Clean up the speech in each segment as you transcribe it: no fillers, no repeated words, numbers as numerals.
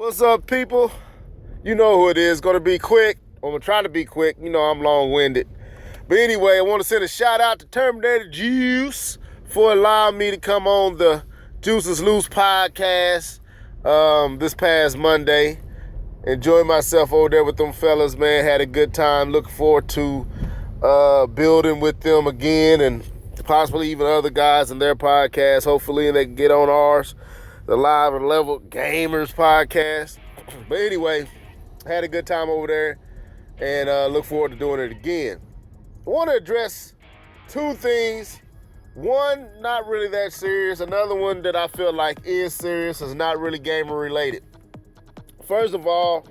What's up, people? You know who it is. Gonna be quick. I'm gonna try to be quick. You know I'm long-winded. But anyway, I want to send a shout out to Terminator Juice for allowing me to come on the Juices Loose podcast this past Monday. Enjoyed myself over there with them fellas, man. Had a good time. Looking forward to building with them again and possibly even other guys in their podcast. Hopefully they can get on ours, the Live and Level Gamers podcast. But anyway, had a good time over there and look forward to doing it again. I want to address two things. One, not really that serious. Another one that I feel like is serious, is not really gamer related. First of all,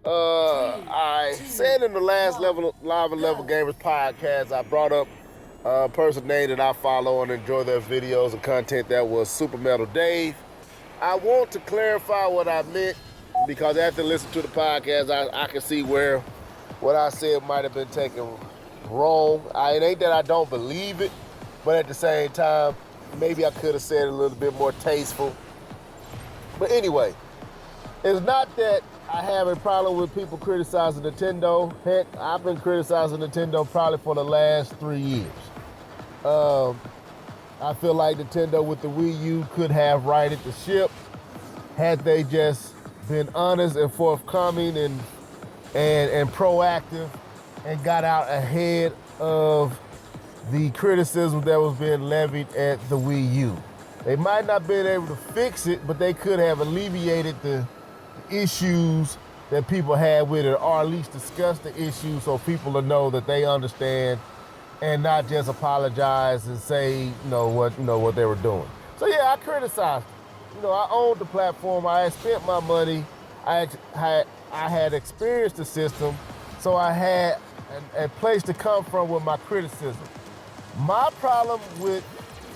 I said in the last Live and Level Gamers podcast, I brought up a person name that I follow and enjoy their videos and content. That was Super Metal Dave. I want to clarify what I meant, because after listening to the podcast, I can see where what I said might have been taken wrong. It ain't that I don't believe it, but at the same time, maybe I could have said it a little bit more tasteful. But anyway, it's not that I have a problem with people criticizing Nintendo. Heck, I've been criticizing Nintendo probably for the last 3 years. I feel like Nintendo with the Wii U could have righted the ship had they just been honest and forthcoming and proactive and got out ahead of the criticism that was being levied at the Wii U. They might not have been able to fix it, but they could have alleviated the issues that people had with it, or at least discuss the issues so people will know that they understand and not just apologize and say, what they were doing. So yeah, I criticized it. I owned the platform. I had spent my money. I had experienced the system, so I had a place to come from with my criticism. My problem with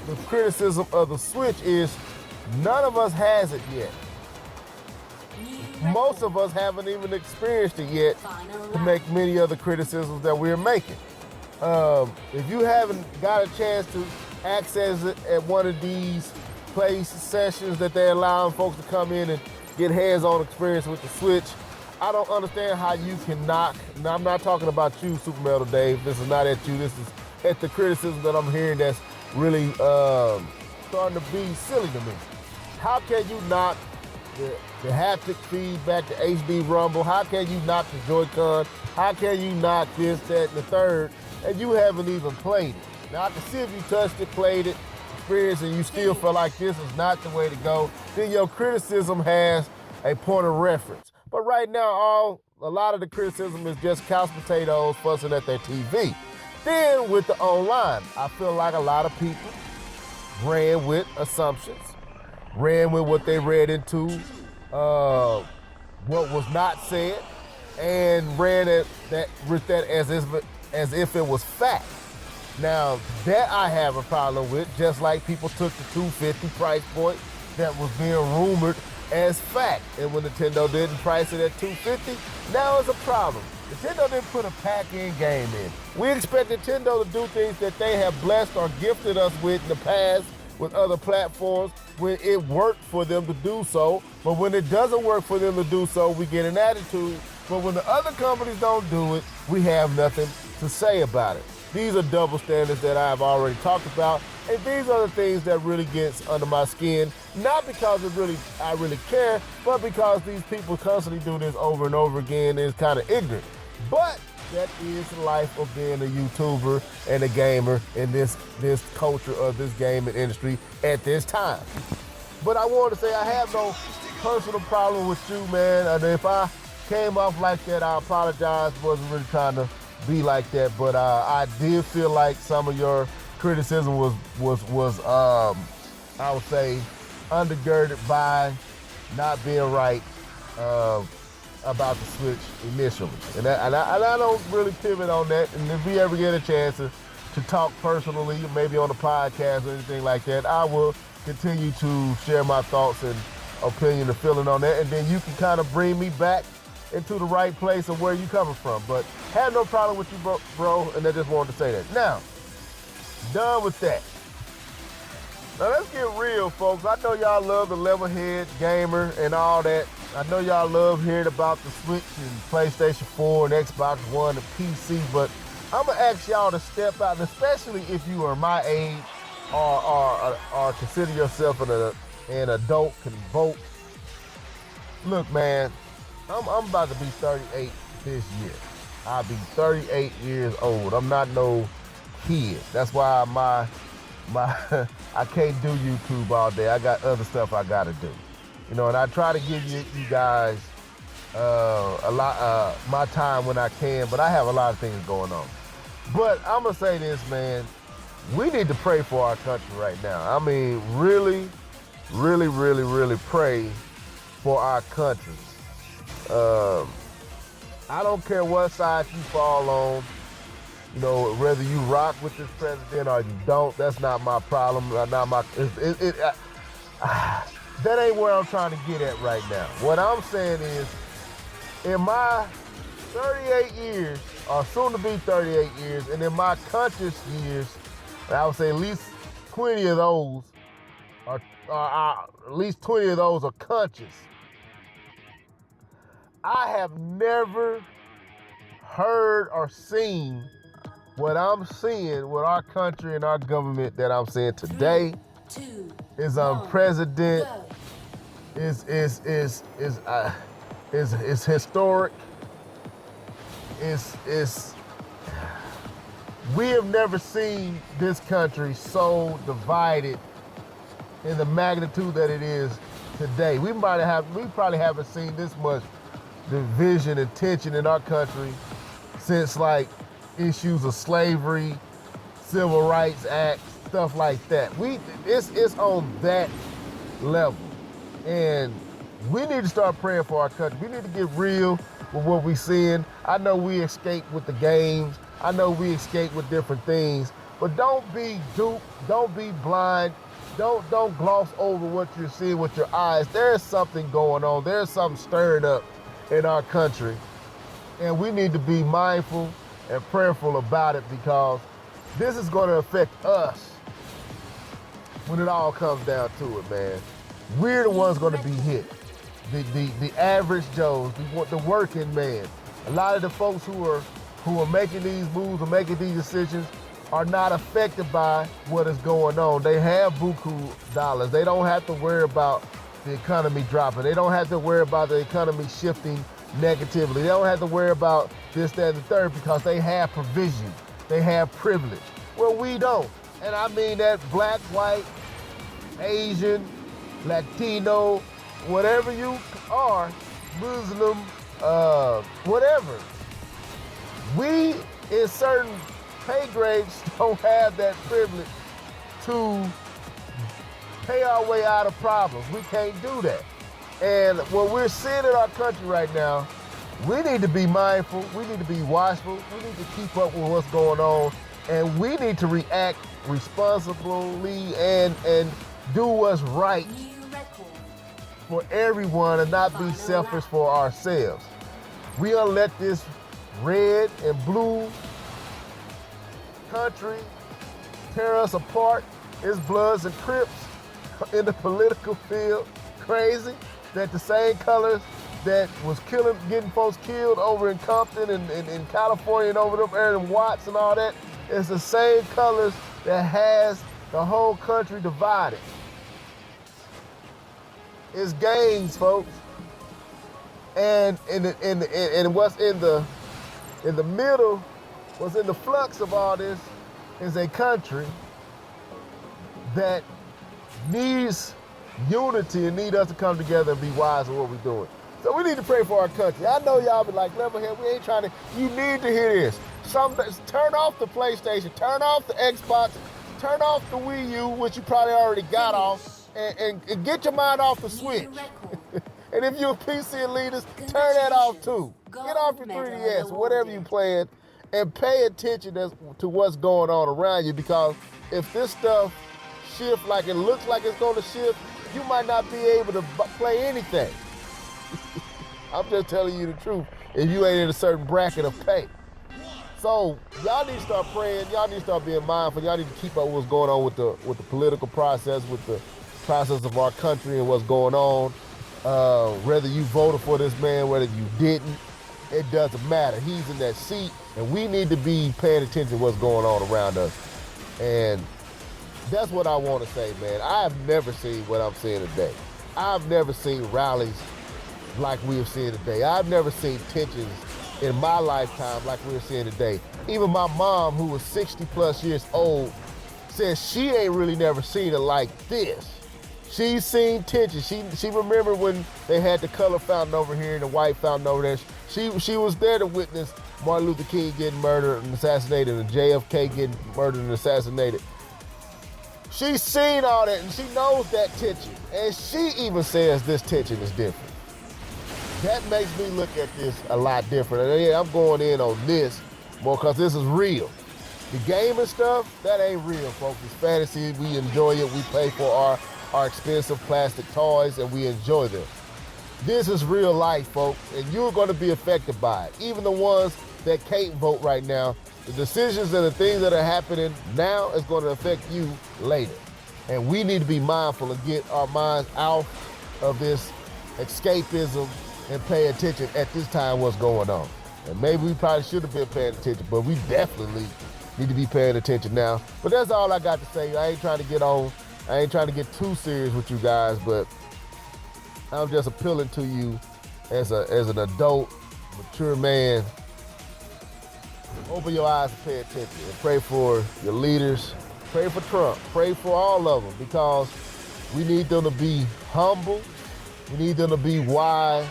the criticism of the Switch is none of us has it yet. Most of us haven't even experienced it yet to make many of the criticisms that we're making. If you haven't got a chance to access it at one of these play sessions that they're allowing folks to come in and get hands-on experience with the Switch, I don't understand how you can knock. Now, I'm not talking about you, Super Metal Dave. This is not at you. This is at the criticism that I'm hearing that's really starting to be silly to me. How can you knock the haptic feedback, the HD rumble? How can you knock the Joy-Con? How can you knock this, that, and the third, and you haven't even played it? Now, I can see if you touched it, played it, experienced it, and you still feel like this is not the way to go, then your criticism has a point of reference. But right now, a lot of the criticism is just couch potatoes fussing at their TV. Then with the online, I feel like a lot of people ran with assumptions, ran with what they read into, what was not said, and ran with that as if it was fact. Now, that I have a problem with, just like people took the $250 price point that was being rumored as fact. And when Nintendo didn't price it at $250, now it's a problem. Nintendo didn't put a pack-in game in. We expect Nintendo to do things that they have blessed or gifted us with in the past with other platforms when it worked for them to do so. But when it doesn't work for them to do so, we get an attitude. But when the other companies don't do it, we have nothing to say about it. These are double standards that I've already talked about, and these are the things that really gets under my skin, not because I really care, but because these people constantly do this over and over again, and it's kind of ignorant. But that is the life of being a YouTuber and a gamer in this culture of this gaming industry at this time. But I wanted to say I have no personal problem with you, man, and if I came off like that, I apologize. Wasn't really trying to be like that, but I did feel like some of your criticism was I would say undergirded by not being right about the Switch initially, and I don't really pivot on that. And if we ever get a chance to talk personally, maybe on the podcast or anything like that, I will continue to share my thoughts and opinion and feeling on that, and then you can kind of bring me back into the right place of where you coming from. But have no problem with you, bro, and I just wanted to say that. Now, done with that. Now let's get real, folks. I know y'all love the level head gamer and all that. I know y'all love hearing about the Switch and PlayStation 4 and Xbox One and PC, but I'm gonna ask y'all to step out, and especially if you are my age or consider yourself an adult, can vote. Look, man, I'm about to be 38 this year. I'll be 38 years old. I'm not no kid. That's why my I can't do YouTube all day. I got other stuff I gotta do. You know, and I try to give you guys a lot my time when I can, but I have a lot of things going on. But I'm gonna say this, man. We need to pray for our country right now. I mean, really, really, really, really pray for our country. I don't care what side you fall on. You know, whether you rock with this president or you don't, that's not my problem. Not my. That ain't where I'm trying to get at right now. What I'm saying is, in my 38 years, or soon to be 38 years, and in my conscious years, I would say at least 20 of those are at least 20 of those are conscious. I have never heard or seen what I'm seeing with our country and our government that I'm seeing today. Is unprecedented. Is historic. We have never seen this country so divided in the magnitude that it is today. We probably haven't seen this much division and tension in our country since like issues of slavery, civil rights acts, stuff like that. It's on that level. And we need to start praying for our country. We need to get real with what we're seeing. I know we escape with the games. I know we escape with different things. But don't be duped. Don't be blind. Don't gloss over what you're seeing with your eyes. There's something going on. There's something stirred up in our country. And we need to be mindful and prayerful about it, because this is going to affect us when it all comes down to it, man. We're the ones going to be hit. The average Joes, the working man. A lot of the folks who are making these moves or making these decisions are not affected by what is going on. They have buku dollars. They don't have to worry about the economy dropping. They don't have to worry about the economy shifting negatively. They don't have to worry about this, that, and the third, because they have provision. They have privilege. Well, we don't. And I mean that black, white, Asian, Latino, whatever you are, Muslim, whatever. We, in certain pay grades, don't have that privilege to pay our way out of problems. We can't do that. And what we're seeing in our country right now, we need to be mindful. We need to be watchful. We need to keep up with what's going on. And we need to react responsibly and do what's right for everyone and not be selfish for ourselves. We gonna let this red and blue country tear us apart. It's Bloods and Crips in the political field. Crazy that the same colors that was getting folks killed over in Compton and in California and over there in Watts and all that, it's the same colors that has the whole country divided. It's gangs, folks. And what's in the middle, what's in the flux of all this is a country that needs unity and need us to come together and be wise in what we're doing. So we need to pray for our country. I know y'all be like, Levelhead, we ain't trying to. You need to hear this. Turn off the PlayStation, turn off the Xbox, turn off the Wii U, which you probably already got off, and get your mind off the Switch. And if you're a PC elitist, turn that off too. Get off your 3DS, whatever you're playing, and pay attention to what's going on around you, because if this stuff shifts like it looks like it's going to shift, you might not be able to play anything. I'm just telling you the truth if you ain't in a certain bracket of pay. So y'all need to start praying. Y'all need to start being mindful. Y'all need to keep up with what's going on with the political process, with the process of our country and what's going on. Whether you voted for this man, whether you didn't, it doesn't matter. He's in that seat, and we need to be paying attention to what's going on around us. And that's what I want to say, man. I have never seen what I'm seeing today. I've never seen rallies like we are seeing today. I've never seen tensions in my lifetime like we're seeing today. Even my mom, who was 60 plus years old, says she ain't really never seen it like this. She's seen tension. She remembered when they had the color fountain over here and the white fountain over there. She was there to witness Martin Luther King getting murdered and assassinated and JFK getting murdered and assassinated. She's seen all that and she knows that tension. And she even says this tension is different. That makes me look at this a lot different. And yeah, I'm going in on this more because this is real. The game and stuff, that ain't real, folks. It's fantasy. We enjoy it. We pay for our expensive plastic toys and we enjoy them. This is real life, folks, and you're going to be affected by it. Even the ones that can't vote right now, the decisions and the things that are happening now is going to affect you later. And we need to be mindful and get our minds out of this escapism and pay attention at this time what's going on. And maybe we probably should have been paying attention, but we definitely need to be paying attention now. But that's all I got to say. I ain't trying to get too serious with you guys, but I'm just appealing to you as an adult, mature man. Open your eyes and pay attention and pray for your leaders. Pray for Trump. Pray for all of them because we need them to be humble. We need them to be wise.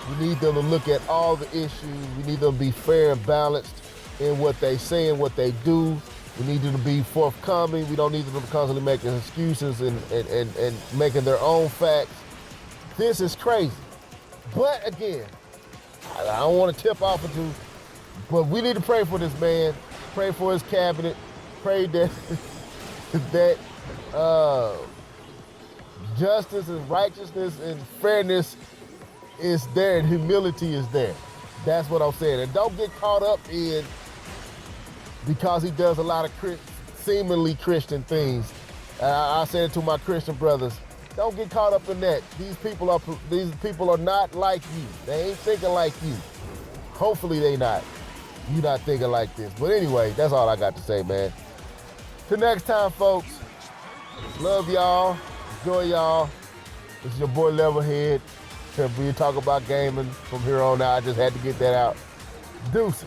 We need them to look at all the issues. We need them to be fair and balanced in what they say and what they do. We need them to be forthcoming. We don't need them to constantly making excuses and making their own facts. This is crazy. But again, I don't want to tip off into, but we need to pray for this man, pray for his cabinet, pray that justice and righteousness and fairness is there and humility is there. That's what I'm saying. And don't get caught up in because he does a lot of seemingly Christian things. I said it to my Christian brothers, don't get caught up in that. These people are not like you. They ain't thinking like you. Hopefully they not. You not thinking like this. But anyway, that's all I got to say, man. Till next time, folks. Love y'all. Enjoy y'all. This is your boy Levelhead. We talk about gaming from here on out. I just had to get that out. Deuces.